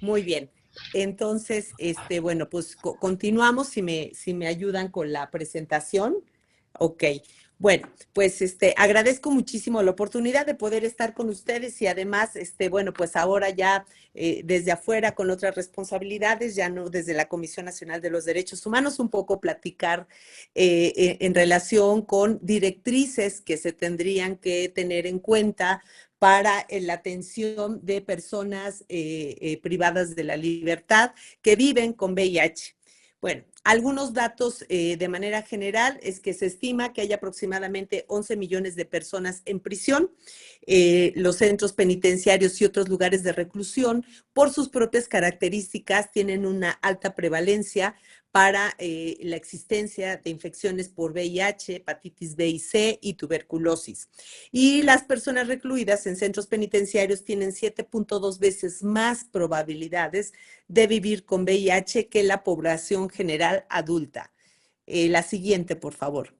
Muy bien. Entonces, bueno, pues continuamos si me ayudan con la presentación. Ok. Bueno, pues agradezco muchísimo la oportunidad de poder estar con ustedes y además, bueno, pues ahora ya desde afuera con otras responsabilidades, ya no desde la Comisión Nacional de los Derechos Humanos, un poco platicar en relación con directrices que se tendrían que tener en cuenta para la atención de personas privadas de la libertad que viven con VIH. Bueno, algunos datos de manera general es que se estima que hay aproximadamente 11 millones de personas en prisión. Los centros penitenciarios y otros lugares de reclusión, por sus propias características, tienen una alta prevalencia para la existencia de infecciones por VIH, hepatitis B y C y tuberculosis. Y las personas recluidas en centros penitenciarios tienen 7.2 veces más probabilidades de vivir con VIH que la población general adulta. La siguiente, por favor.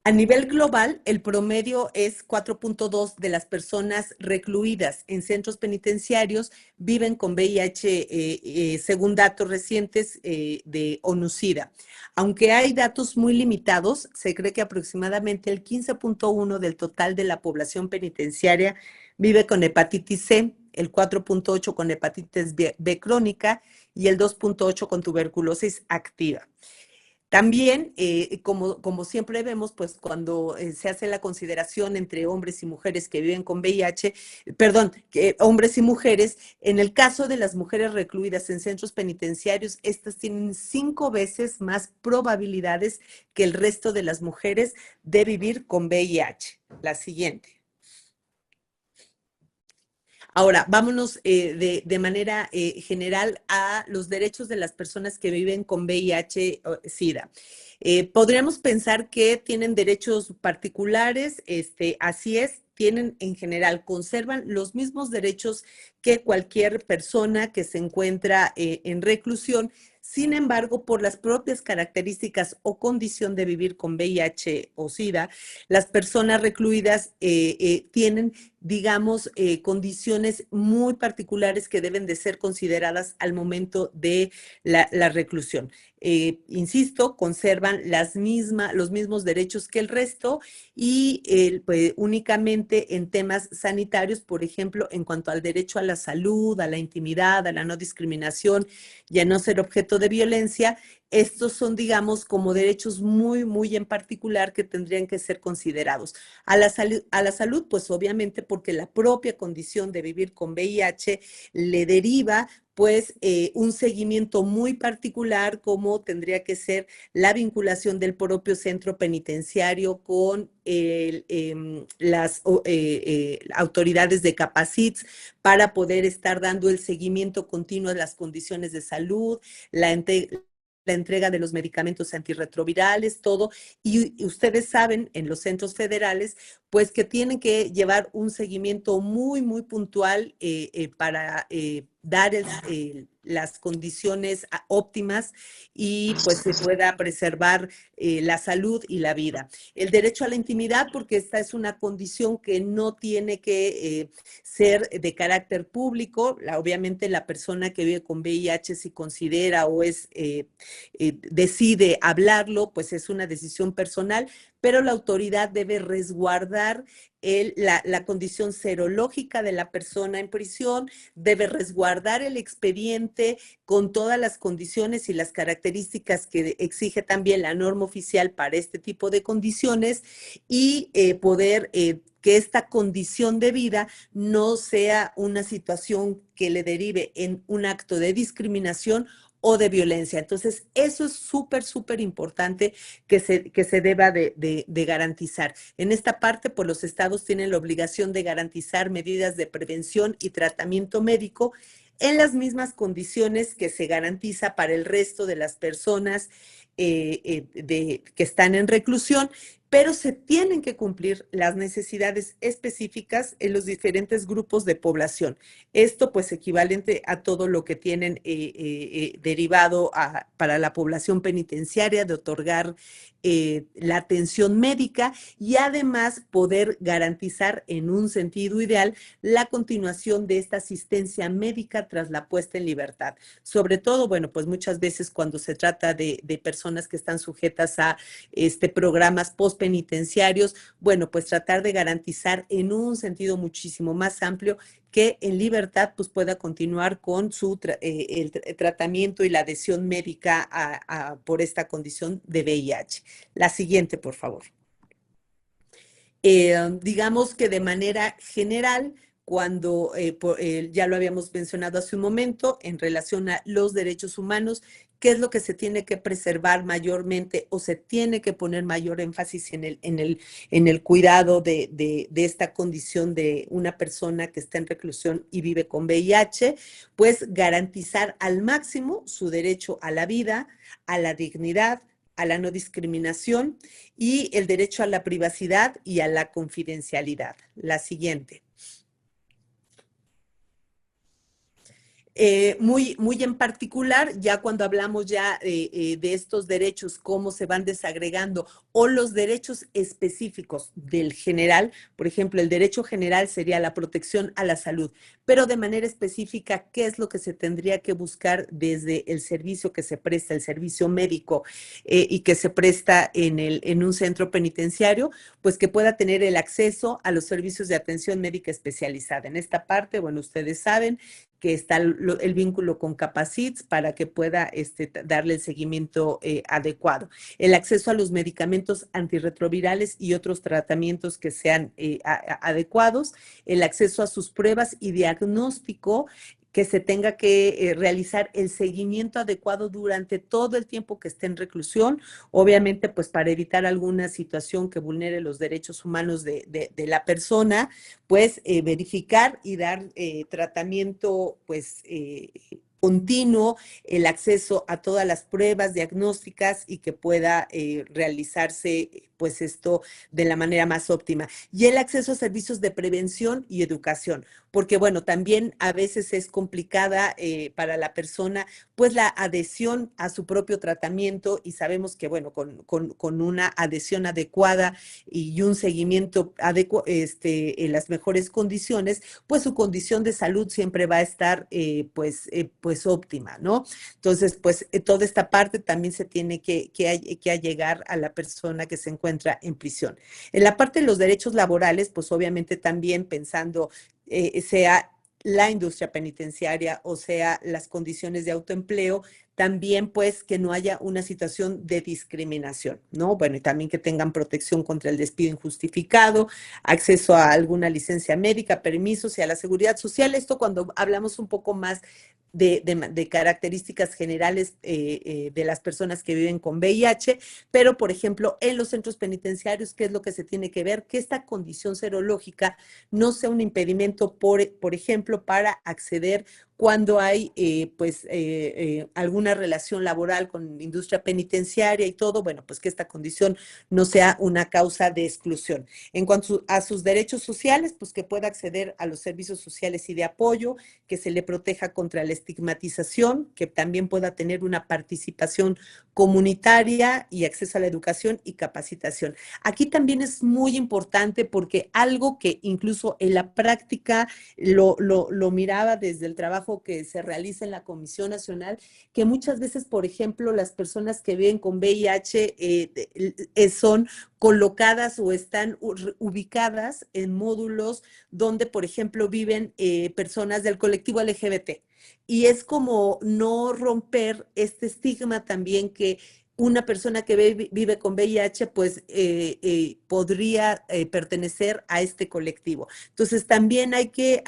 A nivel global, el promedio es 4.2 de las personas recluidas en centros penitenciarios viven con VIH, según datos recientes de ONU-SIDA. Aunque hay datos muy limitados, se cree que aproximadamente el 15.1 del total de la población penitenciaria vive con hepatitis C, el 4.8 con hepatitis B crónica y el 2.8 con tuberculosis activa. También, como siempre vemos, pues cuando se hace la consideración entre hombres y mujeres que viven con VIH, perdón, hombres y mujeres, en el caso de las mujeres recluidas en centros penitenciarios, estas tienen 5 veces más probabilidades que el resto de las mujeres de vivir con VIH. La siguiente. Ahora, vámonos de manera general a los derechos de las personas que viven con VIH-Sida. Podríamos pensar que tienen derechos particulares, así es, tienen en general, conservan los mismos derechos que cualquier persona que se encuentra en reclusión. Sin embargo, por las propias características o condición de vivir con VIH o SIDA, las personas recluidas tienen, digamos, condiciones muy particulares que deben de ser consideradas al momento de la reclusión. Insisto, conservan los mismos derechos que el resto y pues, únicamente en temas sanitarios, por ejemplo, en cuanto al derecho a la salud, a la intimidad, a la no discriminación y a no ser objeto de violencia, estos son, digamos, como derechos muy, muy en particular que tendrían que ser considerados. A la salud, pues obviamente porque la propia condición de vivir con VIH le deriva pues un seguimiento muy particular como tendría que ser la vinculación del propio centro penitenciario con las autoridades de Capacits para poder estar dando el seguimiento continuo de las condiciones de salud, la entrega de los medicamentos antirretrovirales, todo. Y ustedes saben, en los centros federales, pues que tienen que llevar un seguimiento muy, muy puntual para dar las condiciones óptimas y pues se pueda preservar la salud y la vida. El derecho a la intimidad, porque esta es una condición que no tiene que ser de carácter público. Obviamente la persona que vive con VIH si considera o decide hablarlo, pues es una decisión personal, pero la autoridad debe resguardar la condición serológica de la persona en prisión, debe resguardar el expediente con todas las condiciones y las características que exige también la norma oficial para este tipo de condiciones y poder que esta condición de vida no sea una situación que le derive en un acto de discriminación o de violencia. Entonces, eso es súper, súper importante que se deba de garantizar. En esta parte, pues los estados tienen la obligación de garantizar medidas de prevención y tratamiento médico en las mismas condiciones que se garantiza para el resto de las personas que están en reclusión, pero se tienen que cumplir las necesidades específicas en los diferentes grupos de población. Esto pues equivalente a todo lo que tienen derivado para la población penitenciaria de otorgar la atención médica y además poder garantizar en un sentido ideal la continuación de esta asistencia médica tras la puesta en libertad. Sobre todo, bueno, pues muchas veces cuando se trata de personas que están sujetas a programas postpenitenciarios, bueno, pues tratar de garantizar en un sentido muchísimo más amplio que en libertad pues pueda continuar con el tratamiento y la adhesión médica por esta condición de VIH. La siguiente, por favor. Digamos que de manera general, cuando ya lo habíamos mencionado hace un momento, en relación a los derechos humanos, ¿qué es lo que se tiene que preservar mayormente o se tiene que poner mayor énfasis en el cuidado de esta condición de una persona que está en reclusión y vive con VIH? Pues garantizar al máximo su derecho a la vida, a la dignidad, a la no discriminación y el derecho a la privacidad y a la confidencialidad. La siguiente. Muy en particular, ya cuando hablamos ya de estos derechos, cómo se van desagregando, o los derechos específicos del general, por ejemplo, el derecho general sería la protección a la salud, pero de manera específica, ¿qué es lo que se tendría que buscar desde el servicio que se presta, el servicio médico y que se presta en un centro penitenciario? Pues que pueda tener el acceso a los servicios de atención médica especializada. En esta parte, bueno, ustedes saben que está el vínculo con Capacits para que pueda darle el seguimiento adecuado. El acceso a los medicamentos antirretrovirales y otros tratamientos que sean adecuados, el acceso a sus pruebas y diagnóstico, que se tenga que realizar el seguimiento adecuado durante todo el tiempo que esté en reclusión, obviamente pues para evitar alguna situación que vulnere los derechos humanos de la persona, pues verificar y dar tratamiento pues continuo, el acceso a todas las pruebas diagnósticas y que pueda realizarse pues esto de la manera más óptima. Y el acceso a servicios de prevención y educación, porque bueno, también a veces es complicada para la persona pues la adhesión a su propio tratamiento y sabemos que bueno, con una adhesión adecuada y un seguimiento en las mejores condiciones, pues su condición de salud siempre va a estar pues óptima, ¿no? Entonces, pues toda esta parte también se tiene que allegar a la persona que se encuentra en prisión. En la parte de los derechos laborales, pues obviamente también pensando sea la industria penitenciaria o sea las condiciones de autoempleo, también pues que no haya una situación de discriminación, ¿no? Bueno, y también que tengan protección contra el despido injustificado, acceso a alguna licencia médica, permisos y a la seguridad social. Esto cuando hablamos un poco más de características generales de las personas que viven con VIH, pero por ejemplo en los centros penitenciarios, ¿qué es lo que se tiene que ver? Que esta condición serológica no sea un impedimento, por ejemplo, para acceder cuando hay alguna relación laboral con industria penitenciaria y todo, bueno, pues que esta condición no sea una causa de exclusión. En cuanto a sus derechos sociales, pues que pueda acceder a los servicios sociales y de apoyo, que se le proteja contra la estigmatización, que también pueda tener una participación comunitaria y acceso a la educación y capacitación. Aquí también es muy importante porque algo que incluso en la práctica lo miraba desde el trabajo que se realiza en la Comisión Nacional, que muchas veces, por ejemplo, las personas que viven con VIH son colocadas o están ubicadas en módulos donde, por ejemplo, viven personas del colectivo LGBT. Y es como no romper este estigma también que una persona que vive con VIH pues podría pertenecer a este colectivo. Entonces también hay que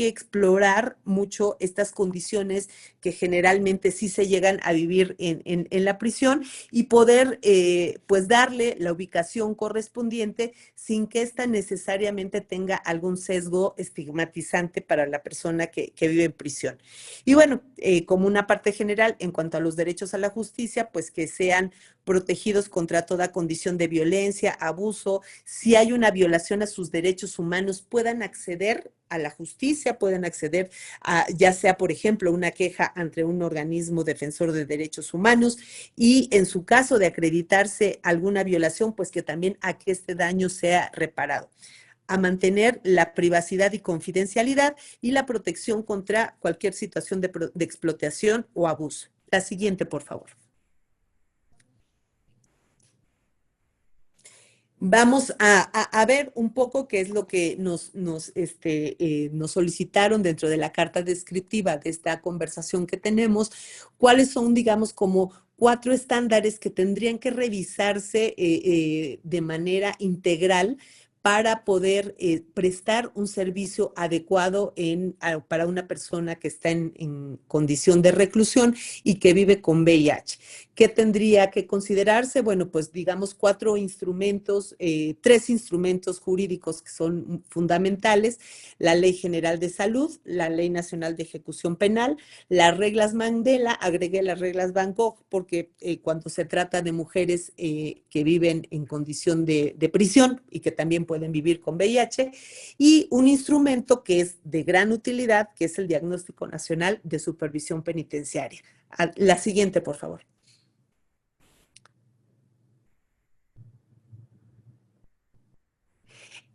explorar mucho estas condiciones que generalmente sí se llegan a vivir en la prisión y poder pues darle la ubicación correspondiente sin que ésta necesariamente tenga algún sesgo estigmatizante para la persona que vive en prisión. Y bueno, como una parte general en cuanto a los derechos a la justicia, pues que sean protegidos contra toda condición de violencia, abuso, si hay una violación a sus derechos humanos, puedan acceder a la justicia, puedan acceder a, ya sea, por ejemplo, una queja ante un organismo defensor de derechos humanos y en su caso de acreditarse alguna violación, pues que también a que este daño sea reparado, a mantener la privacidad y confidencialidad y la protección contra cualquier situación de explotación o abuso. La siguiente, por favor. Vamos a ver un poco qué es lo que nos solicitaron dentro de la carta descriptiva de esta conversación que tenemos, cuáles son, digamos, como cuatro estándares que tendrían que revisarse de manera integral para poder prestar un servicio adecuado para una persona que está en condición de reclusión y que vive con VIH. ¿Qué tendría que considerarse? Bueno, pues digamos cuatro instrumentos, tres instrumentos jurídicos que son fundamentales: la Ley General de Salud, la Ley Nacional de Ejecución Penal, las reglas Mandela. Agregué las reglas Van Gogh porque cuando se trata de mujeres que viven en condición de prisión y que también pueden vivir con VIH, y un instrumento que es de gran utilidad, que es el Diagnóstico Nacional de Supervisión Penitenciaria. La siguiente, por favor.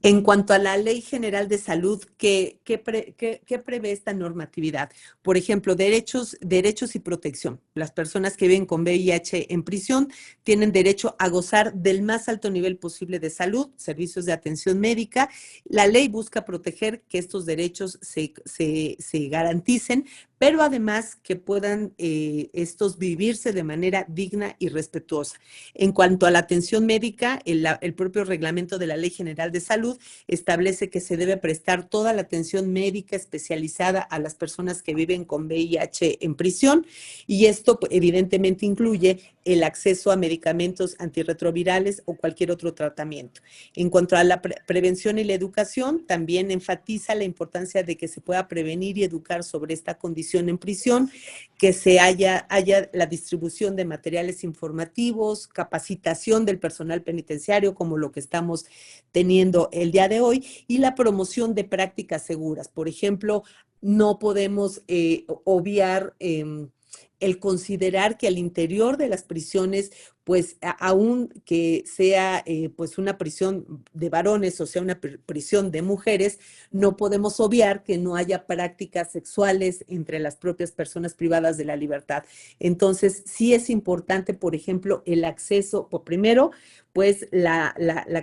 En cuanto a la Ley General de Salud, ¿qué prevé esta normatividad? Por ejemplo, derechos y protección. Las personas que viven con VIH en prisión tienen derecho a gozar del más alto nivel posible de salud, servicios de atención médica. La ley busca proteger que estos derechos se garanticen, pero además que puedan estos vivirse de manera digna y respetuosa. En cuanto a la atención médica, el propio reglamento de la Ley General de Salud establece que se debe prestar toda la atención médica especializada a las personas que viven con VIH en prisión, y esto evidentemente incluye el acceso a medicamentos antirretrovirales o cualquier otro tratamiento. En cuanto a la prevención y la educación, también enfatiza la importancia de que se pueda prevenir y educar sobre esta condición en prisión, que haya la distribución de materiales informativos, capacitación del personal penitenciario, como lo que estamos teniendo el día de hoy, y la promoción de prácticas seguras. Por ejemplo, no podemos obviar el considerar que al interior de las prisiones, pues aún que sea pues una prisión de varones o sea una prisión de mujeres, no podemos obviar que no haya prácticas sexuales entre las propias personas privadas de la libertad. Entonces, sí es importante, por ejemplo, el acceso, por primero, pues la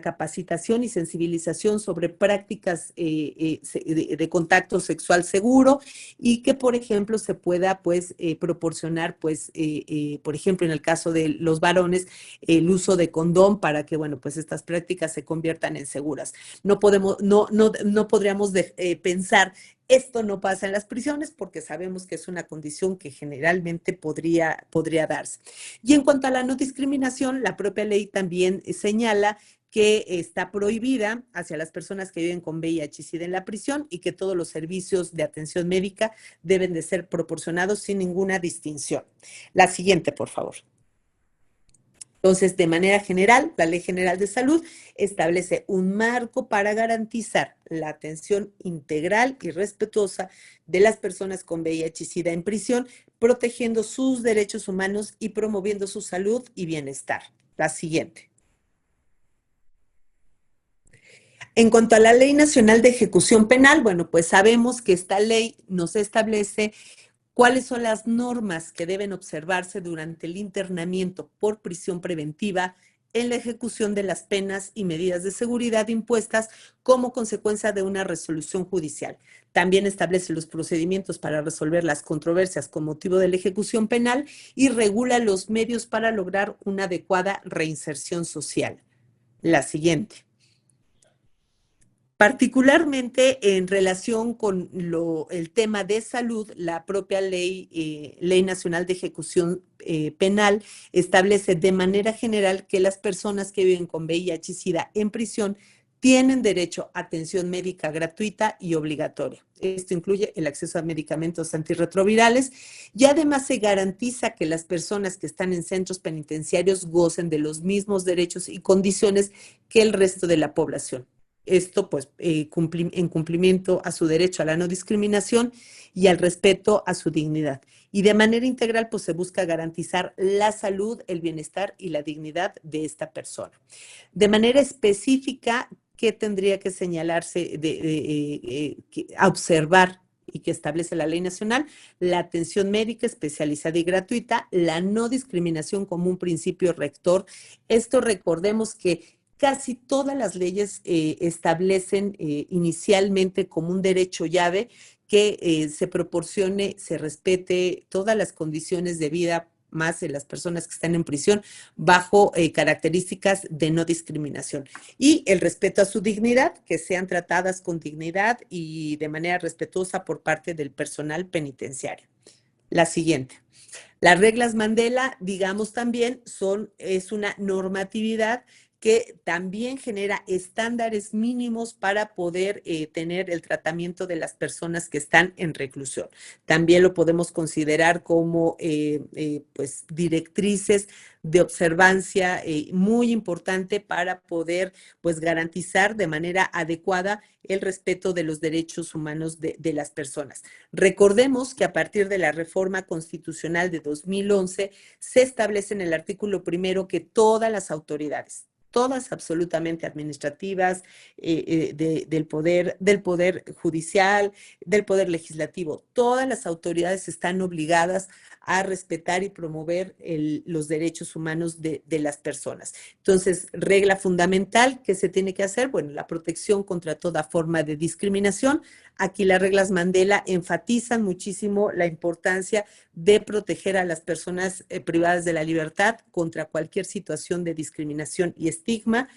capacitación y sensibilización sobre prácticas de contacto sexual seguro, y que, por ejemplo, se pueda pues proporcionar, pues, por ejemplo, en el caso de los varones, el uso de condón para que, bueno, pues estas prácticas se conviertan en seguras. No podríamos pensar esto no pasa en las prisiones porque sabemos que es una condición que generalmente podría darse. Y en cuanto a la no discriminación, la propia ley también señala que está prohibida hacia las personas que viven con VIH y SIDA en la prisión, y que todos los servicios de atención médica deben de ser proporcionados sin ninguna distinción. La siguiente, por favor. Entonces, de manera general, la Ley General de Salud establece un marco para garantizar la atención integral y respetuosa de las personas con VIH y SIDA en prisión, protegiendo sus derechos humanos y promoviendo su salud y bienestar. La siguiente. En cuanto a la Ley Nacional de Ejecución Penal, bueno, pues sabemos que esta ley nos establece cuáles son las normas que deben observarse durante el internamiento por prisión preventiva en la ejecución de las penas y medidas de seguridad impuestas como consecuencia de una resolución judicial. También establece los procedimientos para resolver las controversias con motivo de la ejecución penal y regula los medios para lograr una adecuada reinserción social. La siguiente. Particularmente en relación con el tema de salud, la propia Ley Nacional de Ejecución Penal establece de manera general que las personas que viven con VIH y SIDA en prisión tienen derecho a atención médica gratuita y obligatoria. Esto incluye el acceso a medicamentos antirretrovirales y además se garantiza que las personas que están en centros penitenciarios gocen de los mismos derechos y condiciones que el resto de la población. Esto, pues, en cumplimiento a su derecho a la no discriminación y al respeto a su dignidad. Y de manera integral, pues, se busca garantizar la salud, el bienestar y la dignidad de esta persona. De manera específica, ¿qué tendría que señalarse, a observar y que establece la ley nacional? La atención médica especializada y gratuita, la no discriminación como un principio rector. Esto recordemos que casi todas las leyes establecen inicialmente como un derecho llave que se proporcione, se respete todas las condiciones de vida más de las personas que están en prisión bajo características de no discriminación. Y el respeto a su dignidad, que sean tratadas con dignidad y de manera respetuosa por parte del personal penitenciario. La siguiente. Las reglas Mandela, digamos también, es una normatividad que también genera estándares mínimos para poder tener el tratamiento de las personas que están en reclusión. También lo podemos considerar como pues directrices de observancia muy importante para poder pues garantizar de manera adecuada el respeto de los derechos humanos de las personas. Recordemos que a partir de la reforma constitucional de 2011 se establece en el artículo primero que todas las autoridades, todas absolutamente administrativas, del poder judicial, del poder legislativo, todas las autoridades están obligadas a respetar y promover los derechos humanos de las personas. Entonces, regla fundamental que se tiene que hacer, bueno, la protección contra toda forma de discriminación. Aquí las reglas Mandela enfatizan muchísimo la importancia de proteger a las personas privadas de la libertad contra cualquier situación de discriminación y estigma,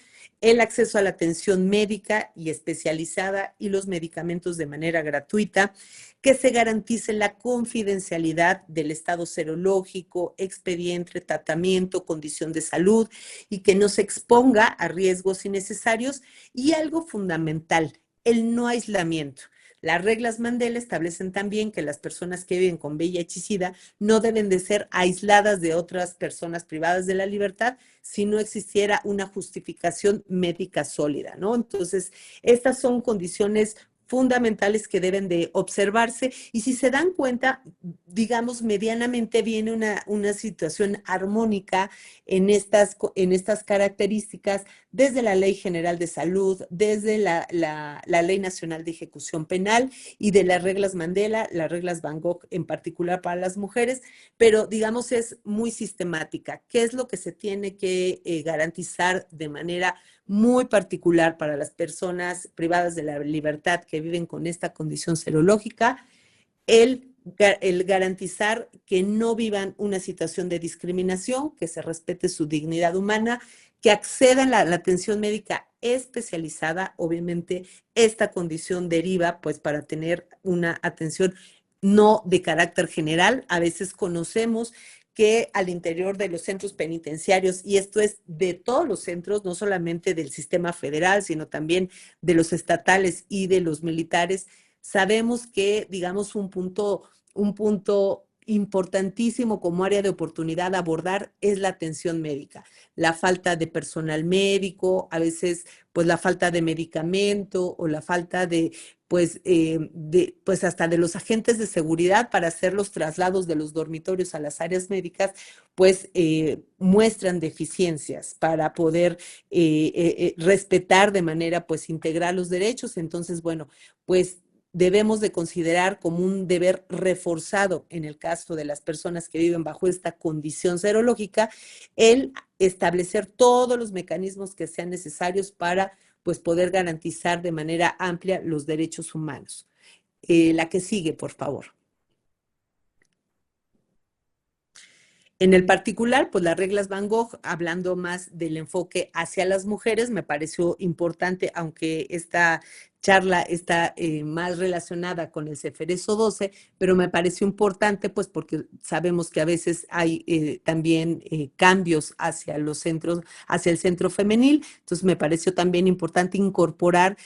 el acceso a la atención médica y especializada y los medicamentos de manera gratuita, que se garantice la confidencialidad del estado serológico, expediente, tratamiento, condición de salud y que no se exponga a riesgos innecesarios y algo fundamental, el no aislamiento. Las reglas Mandela establecen también que las personas que viven con VIH y SIDA no deben de ser aisladas de otras personas privadas de la libertad si no existiera una justificación médica sólida, ¿no? Entonces, estas son condiciones fundamentales que deben de observarse y si se dan cuenta, digamos, medianamente viene una situación armónica en estas características desde la Ley General de Salud, desde la Ley Nacional de Ejecución Penal y de las reglas Mandela, las reglas Van Gogh en particular para las mujeres, pero digamos es muy sistemática. ¿Qué es lo que se tiene que garantizar de manera muy particular para las personas privadas de la libertad que viven con esta condición serológica? El garantizar que no vivan una situación de discriminación, que se respete su dignidad humana, que accedan a la atención médica especializada. Obviamente, esta condición deriva pues para tener una atención no de carácter general. A veces conocemos que al interior de los centros penitenciarios, y esto es de todos los centros, no solamente del sistema federal, sino también de los estatales y de los militares, sabemos que, digamos, un punto importantísimo como área de oportunidad a abordar es la atención médica, la falta de personal médico, a veces pues la falta de medicamento o la falta pues hasta de los agentes de seguridad para hacer los traslados de los dormitorios a las áreas médicas, pues muestran deficiencias para poder respetar de manera pues integral los derechos. Entonces, bueno, pues debemos de considerar como un deber reforzado en el caso de las personas que viven bajo esta condición serológica, el establecer todos los mecanismos que sean necesarios para pues, poder garantizar de manera amplia los derechos humanos. La que sigue, por favor. En el particular, pues las reglas Van Gogh, hablando más del enfoque hacia las mujeres, me pareció importante, aunque esta charla está más relacionada con el Ceferezo 12, pero me pareció importante, pues porque sabemos que a veces hay también cambios hacia los centros, hacia el centro femenil, entonces me pareció también importante incorporar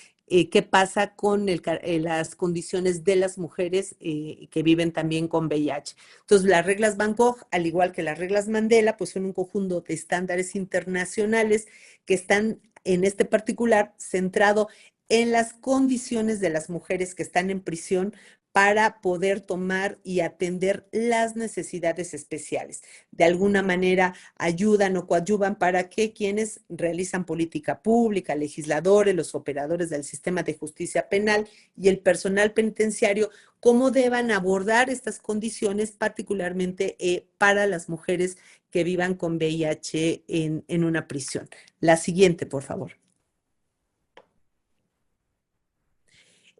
qué pasa con las condiciones de las mujeres que viven también con VIH. Entonces, las reglas Van Gogh, al igual que las reglas Mandela, pues son un conjunto de estándares internacionales que están en este particular centrado en las condiciones de las mujeres que están en prisión para poder tomar y atender las necesidades especiales. De alguna manera ayudan o coadyuvan para que quienes realizan política pública, legisladores, los operadores del sistema de justicia penal y el personal penitenciario, cómo deban abordar estas condiciones, particularmente para las mujeres que vivan con VIH en una prisión. La siguiente, por favor.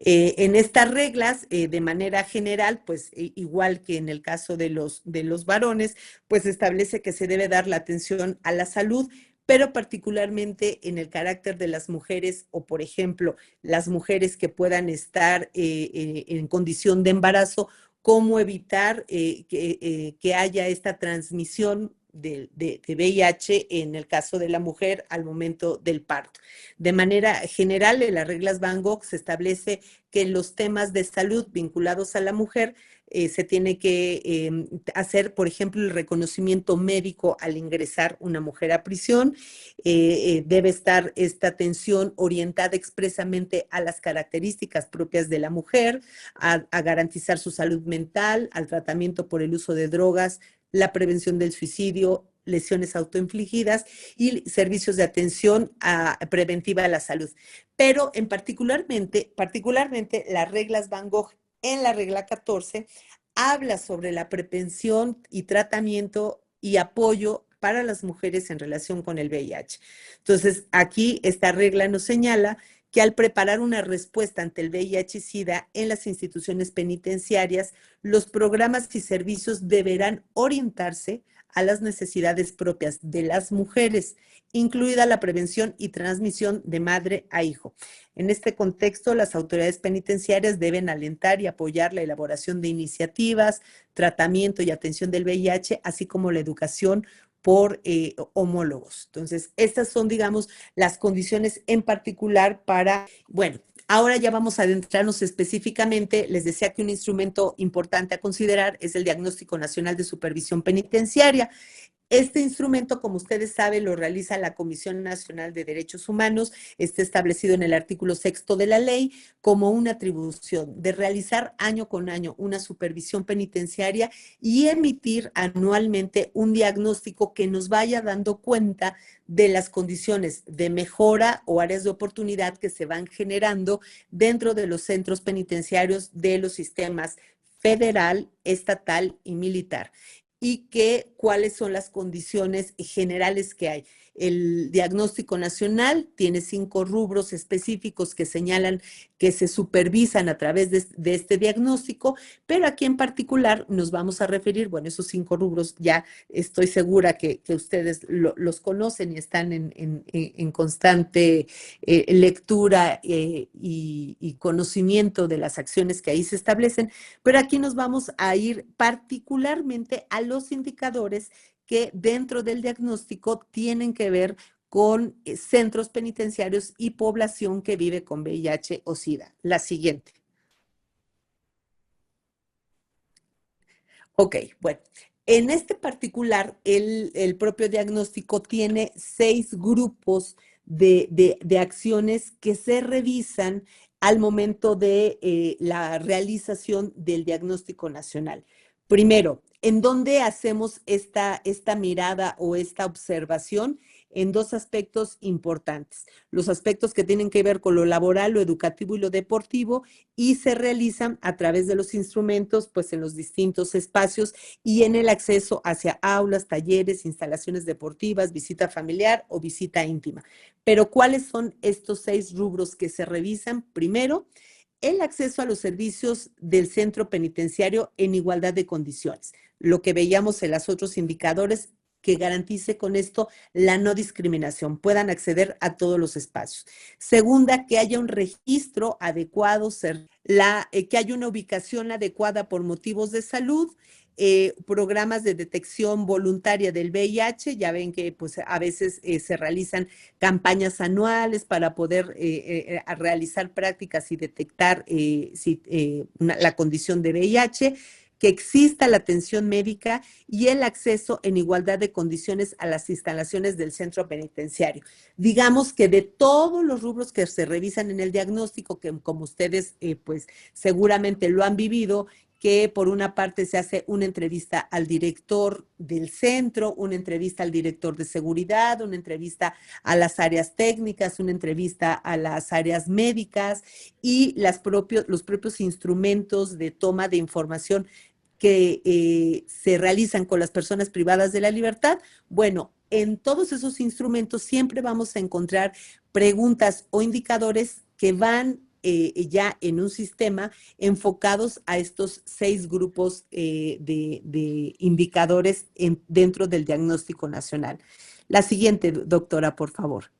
En estas reglas, de manera general, pues igual que en el caso de los varones, pues establece que se debe dar la atención a la salud, pero particularmente en el carácter de las mujeres o, por ejemplo, las mujeres que puedan estar en condición de embarazo, cómo evitar que haya esta transmisión de VIH en el caso de la mujer al momento del parto. De manera general, en las reglas Van Gogh se establece que los temas de salud vinculados a la mujer se tiene que hacer, por ejemplo, el reconocimiento médico al ingresar una mujer a prisión. Debe estar esta atención orientada expresamente a las características propias de la mujer, a garantizar su salud mental, al tratamiento por el uso de drogas, la prevención del suicidio, lesiones autoinfligidas y servicios de atención preventiva a la salud. Pero particularmente las reglas Van Gogh en la regla 14 habla sobre la prevención y tratamiento y apoyo para las mujeres en relación con el VIH. Entonces, aquí esta regla nos señala que al preparar una respuesta ante el VIH-Sida en las instituciones penitenciarias, los programas y servicios deberán orientarse a las necesidades propias de las mujeres, incluida la prevención y transmisión de madre a hijo. En este contexto, las autoridades penitenciarias deben alentar y apoyar la elaboración de iniciativas, tratamiento y atención del VIH, así como la educación por homólogos. Entonces, estas son, digamos, las condiciones en particular para, bueno, ahora ya vamos a adentrarnos específicamente. Les decía que un instrumento importante a considerar es el Diagnóstico Nacional de Supervisión Penitenciaria. Este instrumento, como ustedes saben, lo realiza la Comisión Nacional de Derechos Humanos, está establecido en el artículo 6 de la ley como una atribución de realizar año con año una supervisión penitenciaria y emitir anualmente un diagnóstico que nos vaya dando cuenta de las condiciones de mejora o áreas de oportunidad que se van generando dentro de los centros penitenciarios de los sistemas federal, estatal y militar, y cuáles son las condiciones generales que hay. El diagnóstico nacional tiene 5 rubros específicos que señalan que se supervisan a través de este diagnóstico, pero aquí en particular nos vamos a referir, bueno, esos 5 rubros ya estoy segura que ustedes los conocen y están en constante lectura y conocimiento de las acciones que ahí se establecen, pero aquí nos vamos a ir particularmente a los indicadores que dentro del diagnóstico tienen que ver con centros penitenciarios y población que vive con VIH o SIDA. La siguiente. Ok, bueno. En este particular, el propio diagnóstico tiene 6 grupos de acciones que se revisan al momento de la realización del diagnóstico nacional. Primero, ¿en dónde hacemos esta mirada o esta observación? En 2 aspectos importantes. Los aspectos que tienen que ver con lo laboral, lo educativo y lo deportivo, y se realizan a través de los instrumentos, pues en los distintos espacios y en el acceso hacia aulas, talleres, instalaciones deportivas, visita familiar o visita íntima. Pero ¿cuáles son estos 6 rubros que se revisan? Primero, el acceso a los servicios del centro penitenciario en igualdad de condiciones. Lo que veíamos en los otros indicadores que garantice con esto la no discriminación, puedan acceder a todos los espacios. Segunda, que haya un registro adecuado, que haya una ubicación adecuada por motivos de salud, programas de detección voluntaria del VIH, ya ven que pues a veces se realizan campañas anuales para poder realizar prácticas y detectar la condición de VIH, que exista la atención médica y el acceso en igualdad de condiciones a las instalaciones del centro penitenciario. Digamos que de todos los rubros que se revisan en el diagnóstico, que como ustedes pues seguramente lo han vivido, que por una parte se hace una entrevista al director del centro, una entrevista al director de seguridad, una entrevista a las áreas técnicas, una entrevista a las áreas médicas y los propios instrumentos de toma de información que se realizan con las personas privadas de la libertad. Bueno, en todos esos instrumentos siempre vamos a encontrar preguntas o indicadores que van ya en un sistema enfocados a estos 6 grupos de indicadores dentro del diagnóstico nacional. La siguiente, doctora, por favor.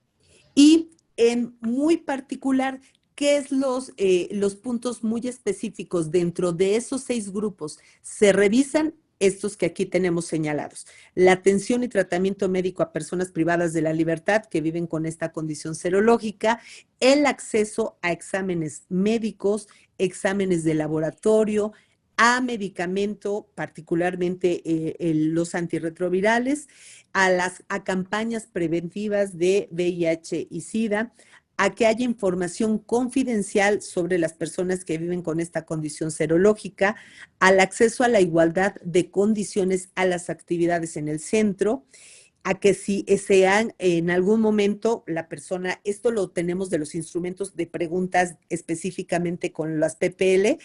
Y en muy particular, ¿qué es los puntos muy específicos dentro de esos 6 grupos? Se revisan estos que aquí tenemos señalados. La atención y tratamiento médico a personas privadas de la libertad que viven con esta condición serológica, el acceso a exámenes médicos, exámenes de laboratorio, a medicamento, particularmente los antirretrovirales, a campañas preventivas de VIH y SIDA, a que haya información confidencial sobre las personas que viven con esta condición serológica, al acceso a la igualdad de condiciones a las actividades en el centro, a que si sean en algún momento la persona, esto lo tenemos de los instrumentos de preguntas específicamente con las PPL,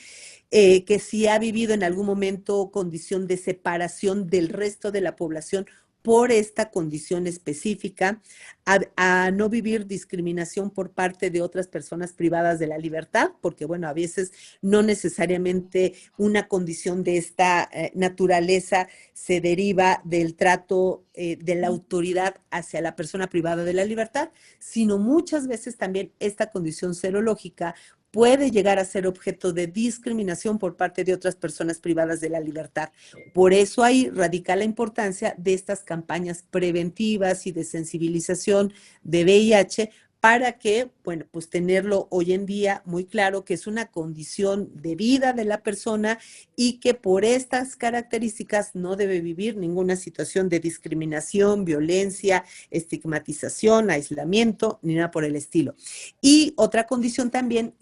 que si ha vivido en algún momento condición de separación del resto de la población por esta condición específica, a no vivir discriminación por parte de otras personas privadas de la libertad, porque bueno, a veces no necesariamente una condición de esta naturaleza se deriva del trato de la autoridad hacia la persona privada de la libertad, sino muchas veces también esta condición serológica puede llegar a ser objeto de discriminación por parte de otras personas privadas de la libertad. Por eso ahí radica la importancia de estas campañas preventivas y de sensibilización de VIH para que, bueno, pues tenerlo hoy en día muy claro que es una condición de vida de la persona y que por estas características no debe vivir ninguna situación de discriminación, violencia, estigmatización, aislamiento, ni nada por el estilo. Y otra condición también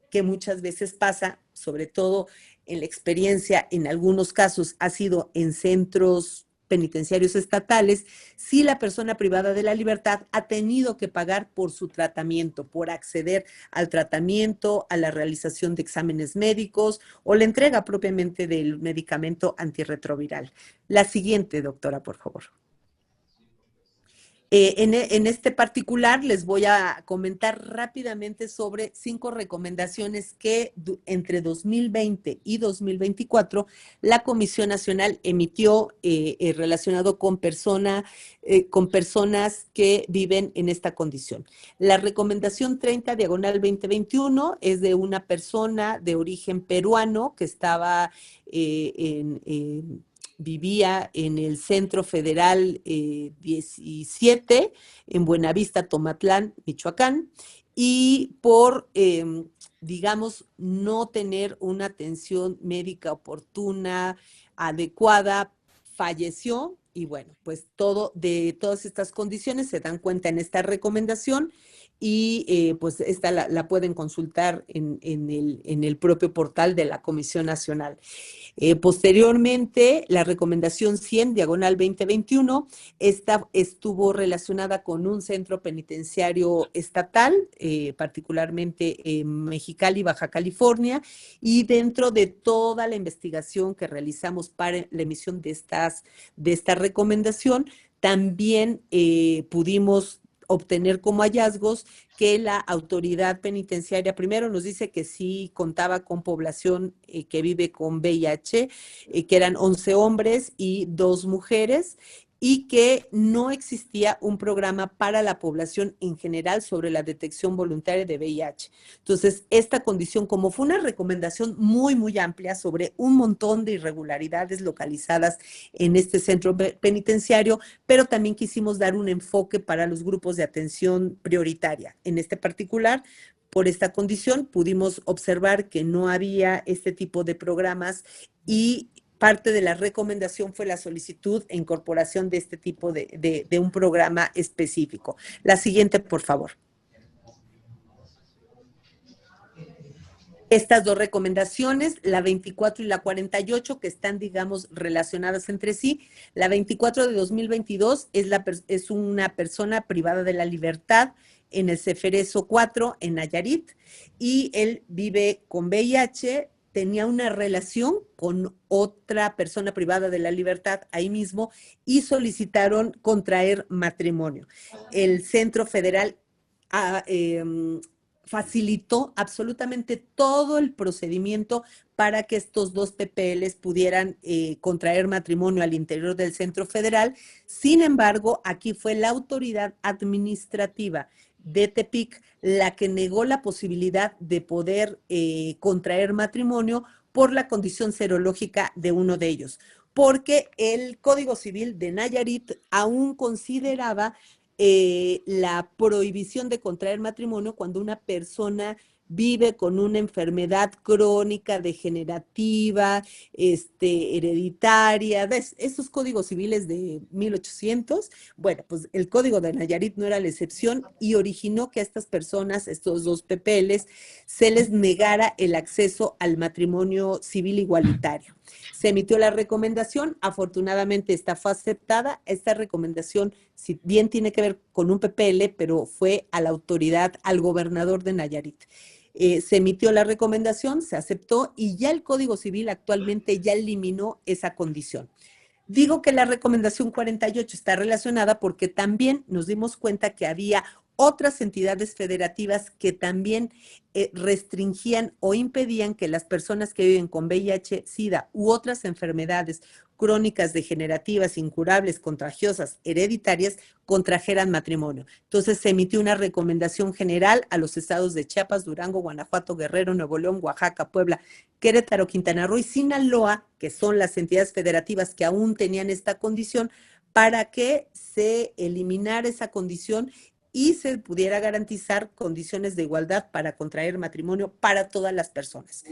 que muchas veces pasa, sobre todo en la experiencia, en algunos casos ha sido en centros penitenciarios estatales, si la persona privada de la libertad ha tenido que pagar por su tratamiento, por acceder al tratamiento, a la realización de exámenes médicos o la entrega propiamente del medicamento antirretroviral. La siguiente, doctora, por favor. En este particular les voy a comentar rápidamente sobre 5 recomendaciones que entre 2020 y 2024 la Comisión Nacional emitió relacionado con personas que viven en esta condición. La recomendación 30/2021 es de una persona de origen peruano que estaba vivía en el Centro Federal 17, en Buenavista, Tomatlán, Michoacán, y por, digamos, no tener una atención médica oportuna, adecuada, falleció. Y bueno, pues de todas estas condiciones se dan cuenta en esta recomendación y pues esta la pueden consultar en el propio portal de la Comisión Nacional. Posteriormente, la recomendación 100/2021, esta estuvo relacionada con un centro penitenciario estatal, particularmente en Mexicali, Baja California, y dentro de toda la investigación que realizamos para la emisión de esta recomendación, también pudimos obtener como hallazgos que la autoridad penitenciaria primero nos dice que sí contaba con población que vive con VIH, que eran 11 hombres y 2 mujeres, y que no existía un programa para la población en general sobre la detección voluntaria de VIH. Entonces, esta condición, como fue una recomendación muy, muy amplia sobre un montón de irregularidades localizadas en este centro penitenciario, pero también quisimos dar un enfoque para los grupos de atención prioritaria. En este particular, por esta condición, pudimos observar que no había este tipo de programas y parte de la recomendación fue la solicitud e incorporación de este tipo de un programa específico. La siguiente, por favor. Estas dos recomendaciones, la 24 y la 48, que están, digamos, relacionadas entre sí. La 24 de 2022 es una persona privada de la libertad en el Ceferezo 4, en Nayarit, y él vive con VIH, tenía una relación con otra persona privada de la libertad ahí mismo y solicitaron contraer matrimonio. El Centro Federal facilitó absolutamente todo el procedimiento para que estos dos PPLs pudieran contraer matrimonio al interior del Centro Federal. Sin embargo, aquí fue la autoridad administrativa de Tepic la que negó la posibilidad de poder contraer matrimonio por la condición serológica de uno de ellos, porque el Código Civil de Nayarit aún consideraba la prohibición de contraer matrimonio cuando una persona vive con una enfermedad crónica, degenerativa, hereditaria, ¿ves? Esos códigos civiles de 1800, bueno, pues el código de Nayarit no era la excepción y originó que a estas personas, estos dos PPLs, se les negara el acceso al matrimonio civil igualitario. Se emitió la recomendación, afortunadamente esta fue aceptada. Esta recomendación, si bien tiene que ver con un PPL, pero fue a la autoridad, al gobernador de Nayarit. Se emitió la recomendación, se aceptó y ya el Código Civil actualmente ya eliminó esa condición. Digo que la recomendación 48 está relacionada porque también nos dimos cuenta que había otras entidades federativas que también restringían o impedían que las personas que viven con VIH, SIDA u otras enfermedades crónicas, degenerativas, incurables, contagiosas, hereditarias, contrajeran matrimonio. Entonces se emitió una recomendación general a los estados de Chiapas, Durango, Guanajuato, Guerrero, Nuevo León, Oaxaca, Puebla, Querétaro, Quintana Roo y Sinaloa, que son las entidades federativas que aún tenían esta condición, para que se eliminara esa condición y se pudiera garantizar condiciones de igualdad para contraer matrimonio para todas las personas.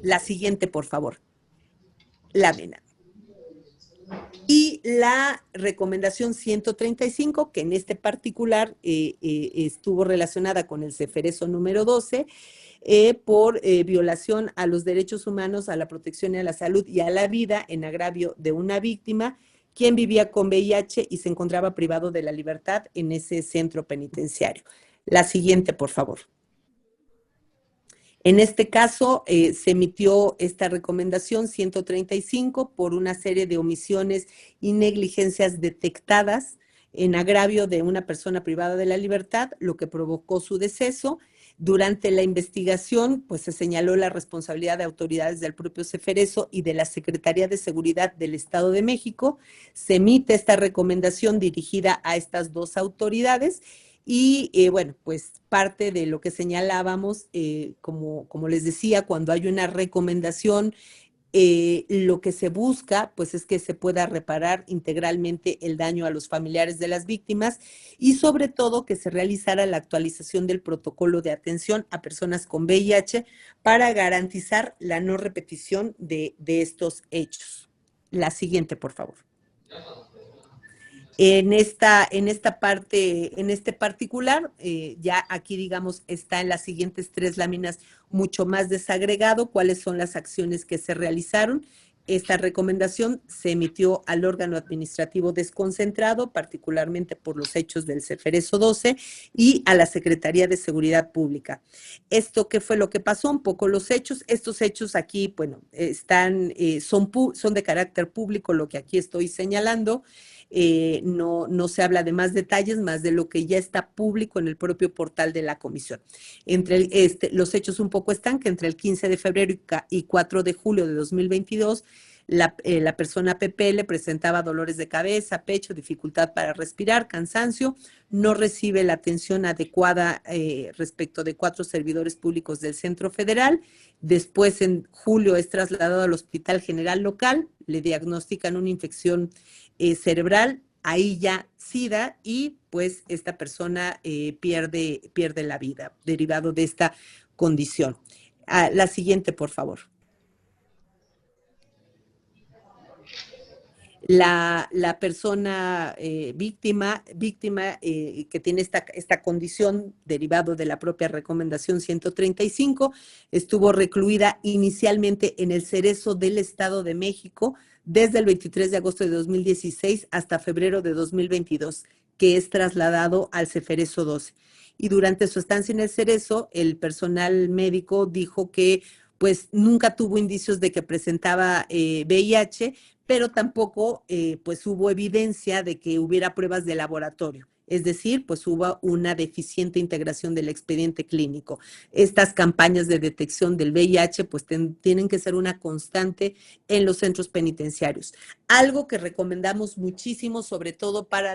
La siguiente, por favor. Lámina. Y la recomendación 135, que en este particular estuvo relacionada con el Ceferezo número 12, por violación a los derechos humanos, a la protección y a la salud y a la vida en agravio de una víctima, quien vivía con VIH y se encontraba privado de la libertad en ese centro penitenciario. La siguiente, por favor. En este caso, se emitió esta recomendación 135 por una serie de omisiones y negligencias detectadas en agravio de una persona privada de la libertad, lo que provocó su deceso. Durante la investigación, pues se señaló la responsabilidad de autoridades del propio Ceferezo y de la Secretaría de Seguridad del Estado de México. Se emite esta recomendación dirigida a estas dos autoridades. Y bueno, pues parte de lo que señalábamos, como les decía, cuando hay una recomendación, lo que se busca pues es que se pueda reparar integralmente el daño a los familiares de las víctimas y sobre todo que se realizara la actualización del protocolo de atención a personas con VIH para garantizar la no repetición de estos hechos. La siguiente, por favor. En esta parte, en este particular, ya aquí, digamos, está en las siguientes 3 láminas mucho más desagregado cuáles son las acciones que se realizaron. Esta recomendación se emitió al órgano administrativo desconcentrado, particularmente por los hechos del Ceferezo 12, y a la Secretaría de Seguridad Pública. ¿Esto qué fue lo que pasó? Un poco los hechos. Estos hechos aquí, bueno, son de carácter público, lo que aquí estoy señalando. no se habla de más detalles, más de lo que ya está público en el propio portal de la comisión. Los hechos un poco están que entre el 15 de febrero y 4 de julio de 2022, la persona PPL presentaba dolores de cabeza, pecho, dificultad para respirar, cansancio, no recibe la atención adecuada respecto de 4 servidores públicos del Centro Federal. Después, en julio, es trasladado al Hospital General Local, le diagnostican una infección cerebral, ahí ya SIDA, y pues esta persona pierde la vida derivado de esta condición. La siguiente, por favor. La persona víctima que tiene esta condición derivado de la propia recomendación 135 estuvo recluida inicialmente en el Cerezo del Estado de México desde el 23 de agosto de 2016 hasta febrero de 2022, que es trasladado al Ceferezo 12. Y durante su estancia en el Cerezo, el personal médico dijo que pues nunca tuvo indicios de que presentaba VIH, pero tampoco pues hubo evidencia de que hubiera pruebas de laboratorio. Es decir, pues hubo una deficiente integración del expediente clínico. Estas campañas de detección del VIH pues tienen que ser una constante en los centros penitenciarios. Algo que recomendamos muchísimo, sobre todo para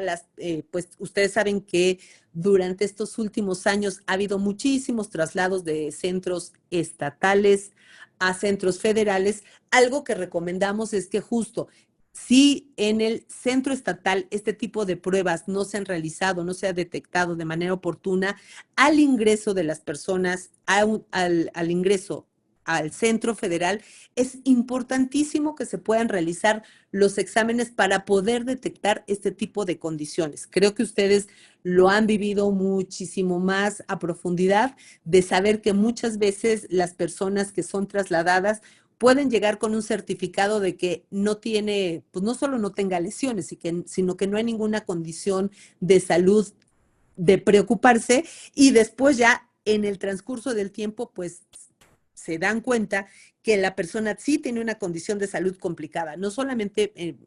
pues ustedes saben que durante estos últimos años ha habido muchísimos traslados de centros estatales a centros federales. Algo que recomendamos es que justo si en el centro estatal este tipo de pruebas no se han realizado, no se ha detectado de manera oportuna, al ingreso de las personas, al ingreso al centro federal, es importantísimo que se puedan realizar los exámenes para poder detectar este tipo de condiciones. Creo que ustedes lo han vivido muchísimo más a profundidad, de saber que muchas veces las personas que son trasladadas pueden llegar con un certificado de que no tiene, pues no solo no tenga lesiones, sino que no hay ninguna condición de salud de preocuparse, y después ya en el transcurso del tiempo pues se dan cuenta que la persona sí tiene una condición de salud complicada, no solamente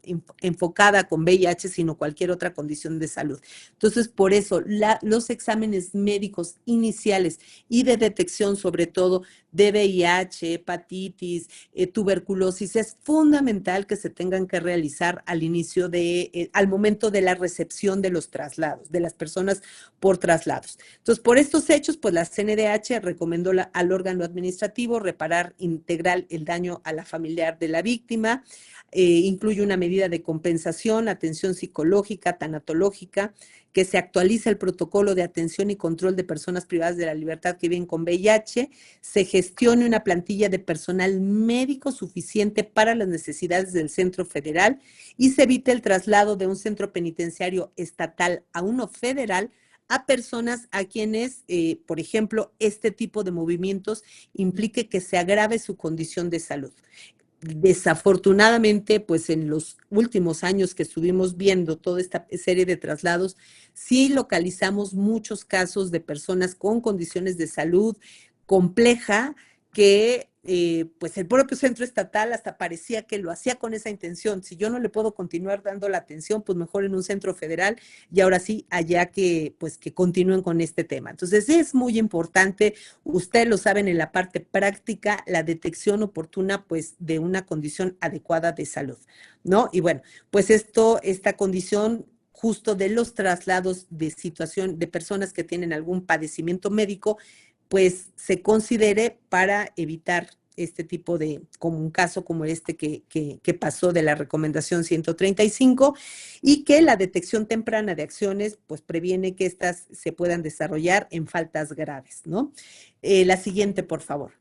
enfocada con VIH, sino cualquier otra condición de salud. Entonces, por eso, los exámenes médicos iniciales y de detección, sobre todo de VIH, hepatitis, tuberculosis, es fundamental que se tengan que realizar al momento de la recepción de los traslados, de las personas por traslados. Entonces, por estos hechos, pues la CNDH recomendó al órgano administrativo reparar integral el daño a la familiar de la víctima, incluye una medida de compensación, atención psicológica, tanatológica, que se actualiza el protocolo de atención y control de personas privadas de la libertad que viven con VIH, se gestione una plantilla de personal médico suficiente para las necesidades del centro federal y se evite el traslado de un centro penitenciario estatal a uno federal a personas a quienes, por ejemplo, este tipo de movimientos implique que se agrave su condición de salud. Desafortunadamente, pues en los últimos años que estuvimos viendo toda esta serie de traslados, sí localizamos muchos casos de personas con condiciones de salud compleja que pues el propio centro estatal hasta parecía que lo hacía con esa intención. Si yo no le puedo continuar dando la atención, pues mejor en un centro federal, y ahora sí, allá que pues que continúen con este tema. Entonces es muy importante, ustedes lo saben, en la parte práctica, la detección oportuna pues de una condición adecuada de salud, ¿no? Y bueno, pues esta condición justo de los traslados de situación de personas que tienen algún padecimiento médico, pues se considere para evitar este tipo como un caso como este que pasó de la recomendación 135, y que la detección temprana de acciones pues previene que estas se puedan desarrollar en faltas graves, ¿no? La siguiente, por favor.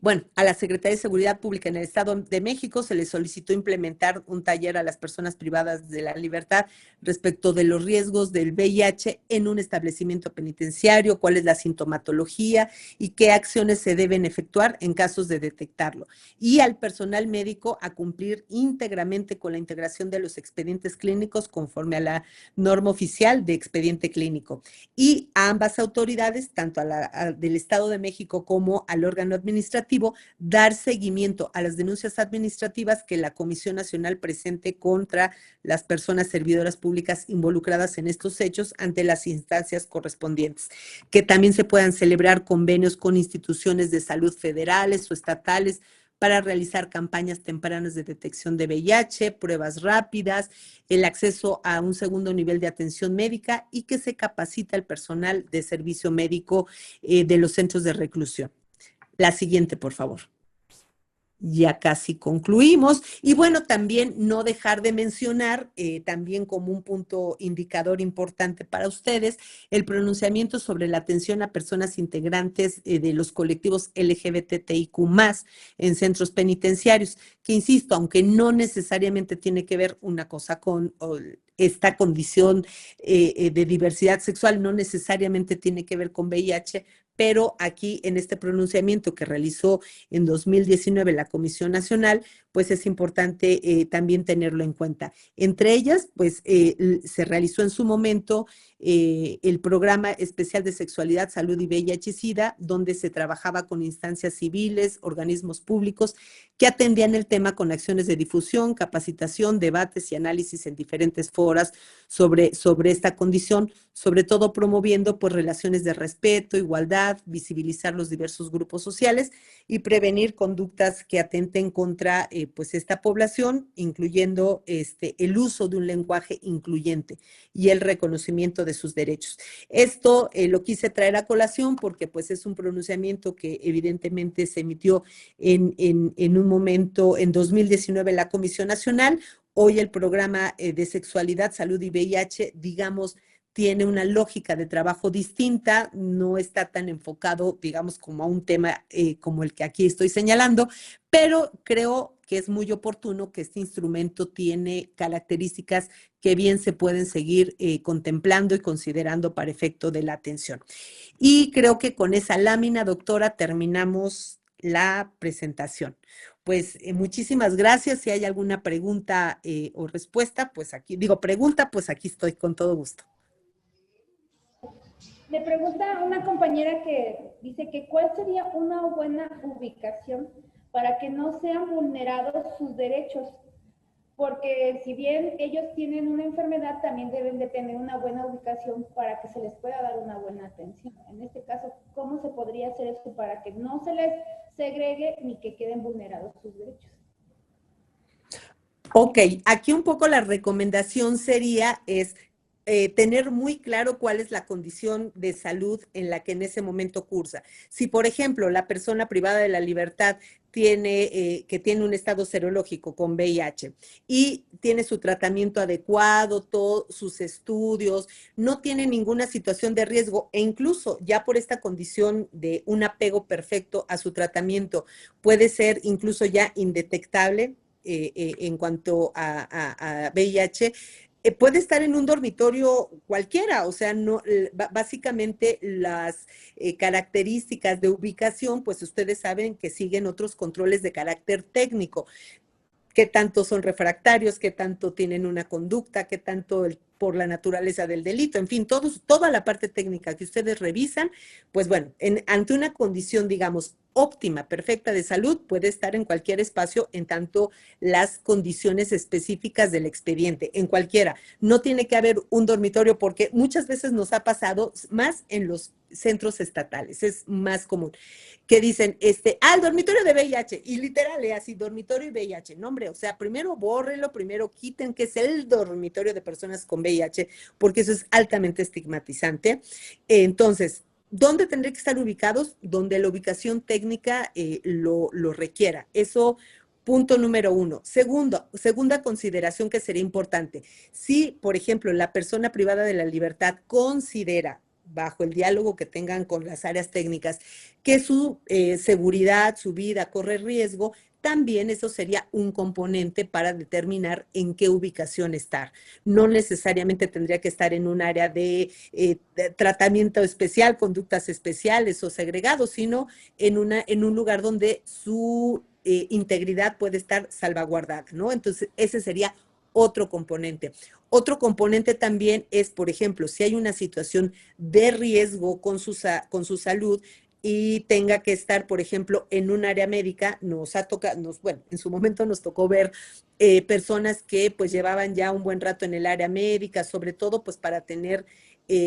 Bueno, a la Secretaría de Seguridad Pública en el Estado de México se le solicitó implementar un taller a las personas privadas de la libertad respecto de los riesgos del VIH en un establecimiento penitenciario, cuál es la sintomatología y qué acciones se deben efectuar en casos de detectarlo. Y al personal médico a cumplir íntegramente con la integración de los expedientes clínicos conforme a la norma oficial de expediente clínico. Y a ambas autoridades, tanto del Estado de México como al órgano administrativo, administrativo, dar seguimiento a las denuncias administrativas que la Comisión Nacional presente contra las personas servidoras públicas involucradas en estos hechos ante las instancias correspondientes, que también se puedan celebrar convenios con instituciones de salud federales o estatales para realizar campañas tempranas de detección de VIH, pruebas rápidas, el acceso a un segundo nivel de atención médica y que se capacita el personal de servicio médico de los centros de reclusión. La siguiente, por favor. Ya casi concluimos. Y bueno, también no dejar de mencionar, también como un punto indicador importante para ustedes, el pronunciamiento sobre la atención a personas integrantes de los colectivos LGBTIQ+, en centros penitenciarios, que insisto, aunque no necesariamente tiene que ver una cosa con esta condición de diversidad sexual, no necesariamente tiene que ver con VIH, pero aquí en este pronunciamiento que realizó en 2019 la Comisión Nacional, pues es importante también tenerlo en cuenta. Entre ellas, pues se realizó en su momento el programa especial de sexualidad, salud y VIH-Sida, donde se trabajaba con instancias civiles, organismos públicos que atendían el tema con acciones de difusión, capacitación, debates y análisis en diferentes foros sobre esta condición, sobre todo promoviendo pues relaciones de respeto, igualdad, visibilizar los diversos grupos sociales y prevenir conductas que atenten contra pues esta población, incluyendo el uso de un lenguaje incluyente y el reconocimiento de sus derechos. Esto lo quise traer a colación porque pues es un pronunciamiento que evidentemente se emitió en un momento, en 2019 en la Comisión Nacional. Hoy el programa de sexualidad, salud y VIH, digamos, tiene una lógica de trabajo distinta, no está tan enfocado, digamos, como a un tema como el que aquí estoy señalando, pero creo que es muy oportuno que este instrumento tiene características que bien se pueden seguir contemplando y considerando para efecto de la atención. Y creo que con esa lámina, doctora, terminamos la presentación. Pues muchísimas gracias. Si hay alguna pregunta o respuesta, pues aquí, pues aquí estoy con todo gusto. Me pregunta una compañera que dice que ¿cuál sería una buena ubicación para que no sean vulnerados sus derechos? Porque si bien ellos tienen una enfermedad, también deben de tener una buena ubicación para que se les pueda dar una buena atención. En este caso, ¿cómo se podría hacer esto para que no se les segregue ni que queden vulnerados sus derechos? Ok, aquí un poco la recomendación sería tener muy claro cuál es la condición de salud en la que en ese momento cursa. Si, por ejemplo, la persona privada de la libertad que tiene un estado serológico con VIH y tiene su tratamiento adecuado, todos sus estudios, no tiene ninguna situación de riesgo e incluso ya por esta condición de un apego perfecto a su tratamiento puede ser incluso ya indetectable en cuanto a VIH, puede estar en un dormitorio cualquiera, o sea, no, básicamente las características de ubicación, pues ustedes saben que siguen otros controles de carácter técnico, qué tanto son refractarios, qué tanto tienen una conducta, qué tanto por la naturaleza del delito, en fin, toda la parte técnica que ustedes revisan, pues bueno, ante una condición, digamos, óptima, perfecta de salud, puede estar en cualquier espacio en tanto las condiciones específicas del expediente, en cualquiera. No tiene que haber un dormitorio porque muchas veces nos ha pasado más en los centros estatales, es más común, que dicen, el dormitorio de VIH, y literal, así, dormitorio y VIH, no hombre, o sea, primero bórrenlo, primero quiten que es el dormitorio de personas con VIH, porque eso es altamente estigmatizante. Entonces, ¿dónde tendré que estar ubicados? Donde la ubicación técnica lo requiera. Eso, punto número uno. Segunda consideración que sería importante. Si, por ejemplo, la persona privada de la libertad considera, bajo el diálogo que tengan con las áreas técnicas, que su seguridad, su vida corre riesgo, también eso sería un componente para determinar en qué ubicación estar. No necesariamente tendría que estar en un área de tratamiento especial, conductas especiales o segregados, sino en un lugar donde su integridad puede estar salvaguardada, ¿no? Entonces, ese sería otro componente. Otro componente también es, por ejemplo, si hay una situación de riesgo con su salud, y tenga que estar, por ejemplo, en un área médica, bueno, en su momento nos tocó ver personas que pues llevaban ya un buen rato en el área médica, sobre todo pues para tener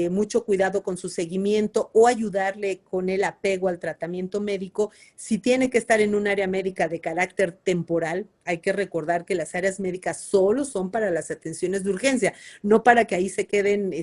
mucho cuidado con su seguimiento o ayudarle con el apego al tratamiento médico. Si tiene que estar en un área médica de carácter temporal, hay que recordar que las áreas médicas solo son para las atenciones de urgencia, no para que ahí se queden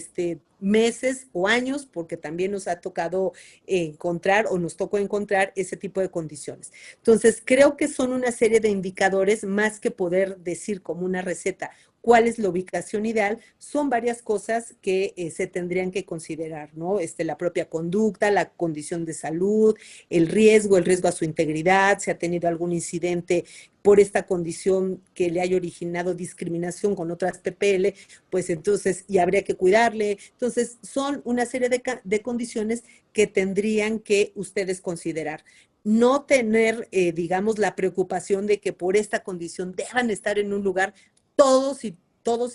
meses o años, porque también nos ha tocado encontrar o nos tocó encontrar ese tipo de condiciones. Entonces, creo que son una serie de indicadores más que poder decir como una receta cuál es la ubicación ideal, son varias cosas que se tendrían que considerar, ¿no? La propia conducta, la condición de salud, el riesgo a su integridad, si ha tenido algún incidente por esta condición que le haya originado discriminación con otras PPL, pues entonces, y habría que cuidarle. Entonces, son una serie de condiciones que tendrían que ustedes considerar. No tener, digamos, la preocupación de que por esta condición deban estar en un lugar todos y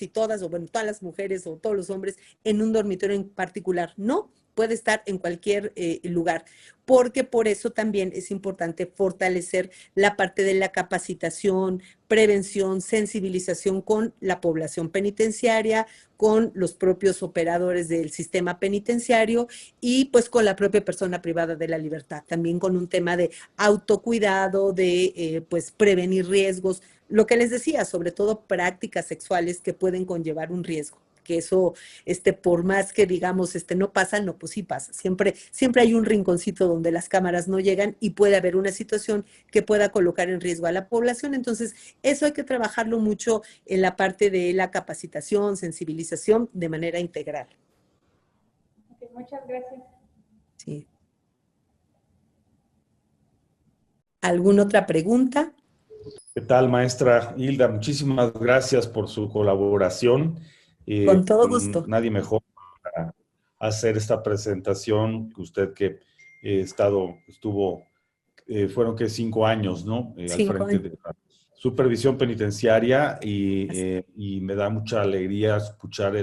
todas, o bueno, todas las mujeres o todos los hombres en un dormitorio en particular. No, puede estar en cualquier lugar, porque por eso también es importante fortalecer la parte de la capacitación, prevención, sensibilización con la población penitenciaria, con los propios operadores del sistema penitenciario y pues con la propia persona privada de la libertad, también con un tema de autocuidado, de pues prevenir riesgos, lo que les decía, sobre todo prácticas sexuales que pueden conllevar un riesgo, que eso, por más que digamos, no pasa, no, pues sí pasa. Siempre hay un rinconcito donde las cámaras no llegan y puede haber una situación que pueda colocar en riesgo a la población. Entonces, eso hay que trabajarlo mucho en la parte de la capacitación, sensibilización de manera integral. Okay, muchas gracias. Sí. ¿Alguna otra pregunta? ¿Qué tal, maestra Hilda? Muchísimas gracias por su colaboración. Con todo gusto. Nadie mejor para hacer esta presentación que usted que estuvo, fueron que 5 años, ¿no? Al frente de la supervisión penitenciaria y me da mucha alegría escuchar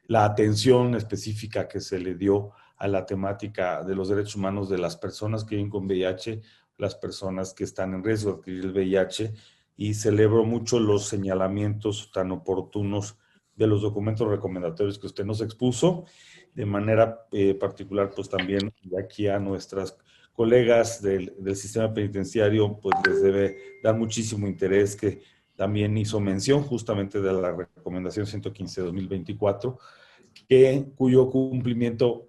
la atención específica que se le dio a la temática de los derechos humanos de las personas que viven con VIH, las personas que están en riesgo de adquirir el VIH, y celebro mucho los señalamientos tan oportunos de los documentos recomendatorios que usted nos expuso. De manera particular, pues también aquí a nuestras colegas del sistema penitenciario, pues les debe dar muchísimo interés que también hizo mención justamente de la recomendación 115 de 2024, cuyo cumplimiento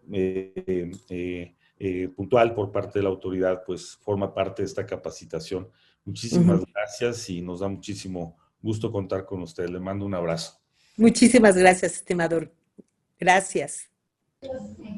puntual por parte de la autoridad, pues forma parte de esta capacitación. Muchísimas gracias y nos da muchísimo gusto contar con usted. Le mando un abrazo. Muchísimas gracias, estimador. Gracias.